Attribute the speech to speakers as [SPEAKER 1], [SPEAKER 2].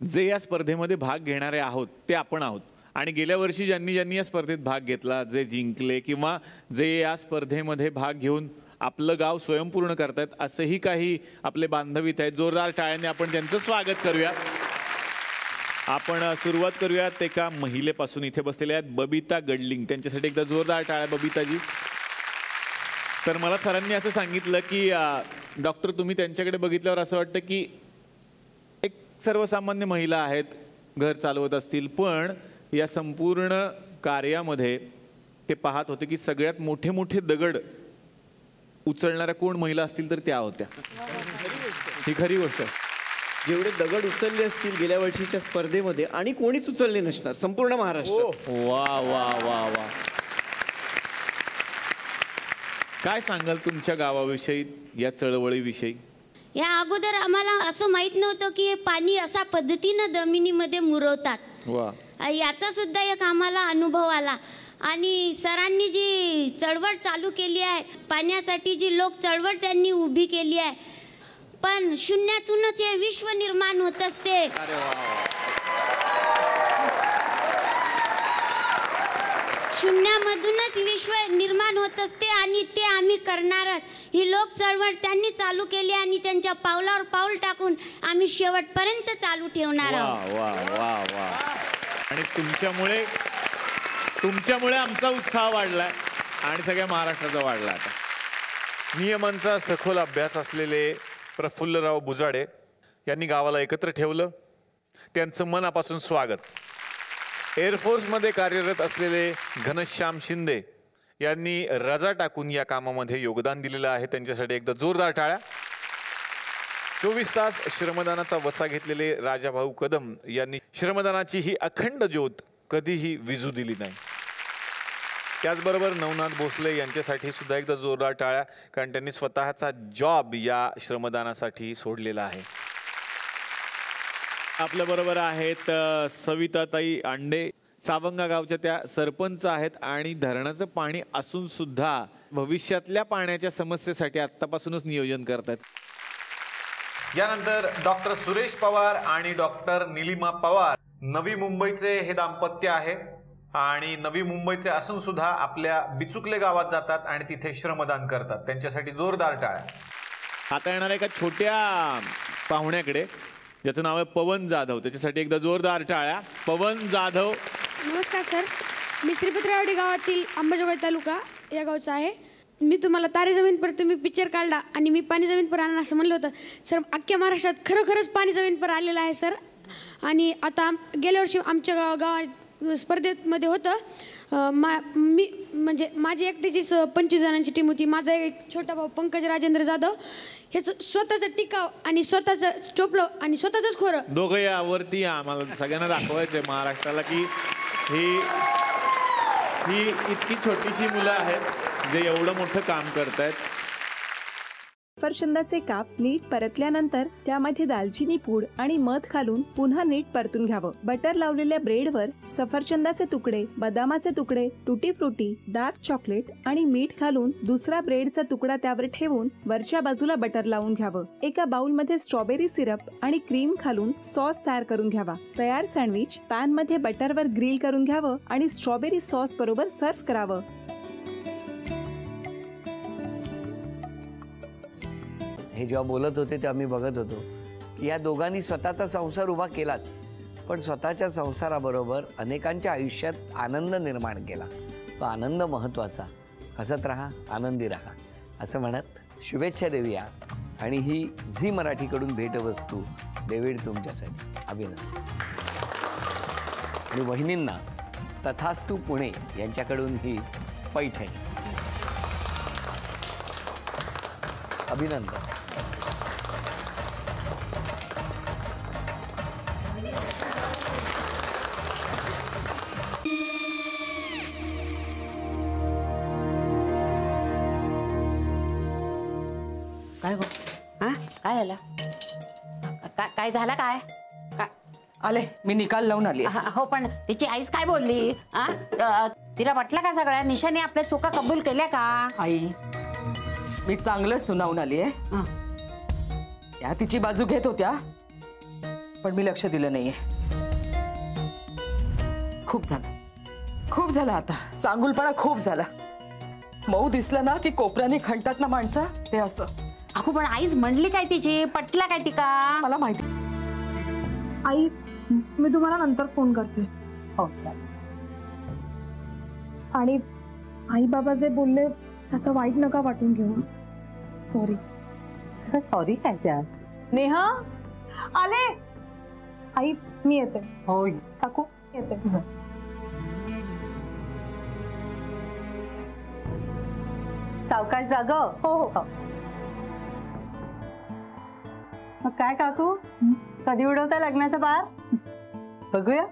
[SPEAKER 1] जे या स्पर्धेमध्ये भाग घेणारे आहोत ते आपण आहोत आणि गेल्या वर्षी ज्यांनी ज्यांनी या स्पर्धेत भाग घेतला, जे जिंकले किंवा जे या स्पर्धेमध्ये भाग घेऊन आपलं गाव स्वयंपूर्ण करतात असेही काही आपले बांधव इथे आहेत. जोरदार टाळ्यांनी आपण त्यांचं स्वागत करूया. आपण सुरुवात करूयात एका महिलेपासून. इथे बसलेले आहेत बबिता गडलिंग. त्यांच्यासाठी एकदा जोरदार टाळ्या बबिताजी. तर मला सरांनी असं सांगितलं की डॉक्टर तुम्ही त्यांच्याकडे बघितल्यावर असं वाटतं की एक सर्वसामान्य महिला आहेत, घर चालवत असतील, पण या संपूर्ण कार्यामध्ये ते पाहत होते की सगळ्यात मोठे मोठे दगड उचलणाऱ्या कोण महिला असतील तर त्या होत्या. ही खरी गोष्ट आहे.
[SPEAKER 2] जेवढे दगड उचलले असतील गेल्या वर्षीच्या स्पर्धेमध्ये आणि कोणीच उचलले नसणार संपूर्ण महाराष्ट्र.
[SPEAKER 1] वा वा वा वा. काय सांगाल तुमच्या गावाविषयी, या चळवळीविषयी?
[SPEAKER 3] या अगोदर आम्हाला असं माहित नव्हतं की पाणी अशा पद्धतीनं जमिनीमध्ये मुरवतात.
[SPEAKER 1] वा.
[SPEAKER 3] याचा सुद्धा एक आम्हाला अनुभव आला. आणि सरांनी जी चळवळ चालू केली आहे पाण्यासाठी, जी लोक चळवळ त्यांनी उभी केली आहे, पण शून्यातूनच हे विश्व निर्माण होत असते. शून्यामधूनच विश्व निर्माण होत असते आणि ते आम्ही करणारच. ही लोक चळवळ त्यांनी चालू केली आणि त्यांच्या पावलावर पाऊल टाकून आम्ही शेवटपर्यंत चालू ठेवणार आहोत.
[SPEAKER 1] वा वा वा. आणि तुमच्यामुळे आमचा उत्साह वाढलाय आणि सगळ्या महाराष्ट्राचा वाढला. आता नियमांचा सखोल अभ्यास असलेले प्रफुल्लराव बुजाडे यांनी गावाला एकत्र ठेवलं. त्यांचं मनापासून स्वागत. एअरफोर्समध्ये कार्यरत असलेले घनश्याम शिंदे यांनी रजा टाकून या कामामध्ये योगदान दिलेलं आहे. त्यांच्यासाठी एकदा जोरदार टाळ्या. 24 तास श्रमदानाचा वसा घेतलेले राजाभाऊ कदम यांनी श्रमदानाची ही अखंड ज्योत कधीही विझू दिली नाही. त्याचबरोबर नवनाथ भोसले यांच्यासाठी सुद्धा एकदा जोरदार टाळ्या, कारण त्यांनी स्वतःचा जॉब या श्रमदानासाठी सोडलेला आहे. आपल्या बरोबर आहेत सविताताई आंडे. सावंगा गावच्या त्या सरपंच आहेत आणि धरणाचं पाणी असून सुद्धा भविष्यातल्या पाण्याच्या समस्येसाठी आत्तापासूनच नियोजन करतात.
[SPEAKER 4] यानंतर डॉक्टर सुरेश पवार आणि डॉक्टर निलिमा पवार नवी मुंबईचे हे दाम्पत्य आहे आणि नवी मुंबईचे असून सुद्धा आपल्या बिचुकले गावात जातात आणि तिथे श्रमदान करतात. त्यांच्यासाठी जोरदार टाळ्या.
[SPEAKER 1] आता येणाऱ्या एका छोट्या पाहुण्याकडे ज्याचं नाव आहे पवन जाधव, त्याच्यासाठी एकदा जोरदार टाळ्या. पवन जाधव.
[SPEAKER 5] नमस्कार सर, मी श्रीपतरावडी गावातील अंबाजोगाई तालुका या गावचा आहे. मी तुम्हाला तारे जमीन पर तुम्ही पिक्चर काढला आणि मी पाणी जमीन पर आणा असं म्हणलं होतं सर. अख्ख्या महाराष्ट्रात खरोखरच पाणी जमीन पर आलेलं आहे सर. आणि आता गेल्या वर्षी आमच्या गावात स्पर्धेमध्ये होतं. मी म्हणजे माझी एकटीचीच 25 जणांची टीम होती. माझा एक छोटा भाऊ पंकज राजेंद्र जाधव, ह्याचं स्वतःचं टिकाव आणि स्वतःचं स्टोपलं आणि स्वतःच खोरं.
[SPEAKER 1] दोघं यावरती आम्हाला सगळ्यांना दाखवायचंय महाराष्ट्राला की ही इतकी छोटीशी मुलं आहेत जे एवढं मोठं काम करतायत.
[SPEAKER 6] सफरचंदाचे काप नीट परतल्यानंतर त्यामध्ये दालचिनी पूड आणि मध घालून पुन्हा नीट परतून घ्यावं. बटर लावलेल्या ब्रेडवर सफरचंदाचे तुकडे, बदामाचे तुकडे, टुटी फ्रुटी, डार्क चॉकलेट आणि मीठ घालून दुसरा ब्रेडचा तुकडा त्यावर ठेवून वरच्या बाजूला बटर लावून घ्यावं. एका बाउलमध्ये स्ट्रॉबेरी सिरप आणि क्रीम घालून सॉस तयार करून घ्यावा. तयार सँडविच पॅन मध्ये बटरवर ग्रिल करून घ्यावं आणि स्ट्रॉबेरी सॉस बरोबर सर्व्ह करावं.
[SPEAKER 7] हे जेव्हा बोलत होते तेव्हा मी बघत होतो की या दोघांनी स्वतःचा संसार उभा केलाच, पण स्वतःच्या संसाराबरोबर अनेकांच्या आयुष्यात आनंद निर्माण केला. तो आनंद महत्त्वाचा. हसत राहा, आनंदी राहा असं म्हणत शुभेच्छा देऊया. आणि ही झी मराठीकडून भेटवस्तू डेव्हिड तुमच्यासाठी. अभिनंदन. आणि वहिनींना तथास्तू पुणे यांच्याकडून ही पैठणी. अभिनंदन.
[SPEAKER 8] काय गो? हा काय झालं? काय झालं? काय
[SPEAKER 9] आले मी निकाल लावून आली.
[SPEAKER 8] हो, पण तिची आईच काय बोलली? तिला वाटलं का सगळ्या निशाने आपल्या चुका कबूल केल्या का?
[SPEAKER 9] आई मी चांगलं सुनावून आली आहे. त्या तिची बाजू घेत होत्या, पण मी लक्ष दिलं नाहीये. खूप झालं आता. चांगुलपणा खूप झाला. मऊ दिसलं ना की कोपऱ्याने खणतात ना माणसं, ते असं.
[SPEAKER 8] अगो पण आईच म्हणली काय तिची, पटला काय ती का?
[SPEAKER 9] मला माहिती.
[SPEAKER 5] आई मी तुम्हाला नंतर फोन करते.
[SPEAKER 9] हो.
[SPEAKER 5] आणि आई बाबा जे बोलले त्याचं वाईट नका वाटून घेऊ. सॉरी.
[SPEAKER 10] सॉरी काय त्या?
[SPEAKER 5] नेहा आले. आई मी येते.
[SPEAKER 10] हो
[SPEAKER 5] काकू येते.
[SPEAKER 10] सावकाश जाग.
[SPEAKER 5] हो हो.
[SPEAKER 10] मग काय काकू, कधी उडवता लग्नाचा बार? बघूया.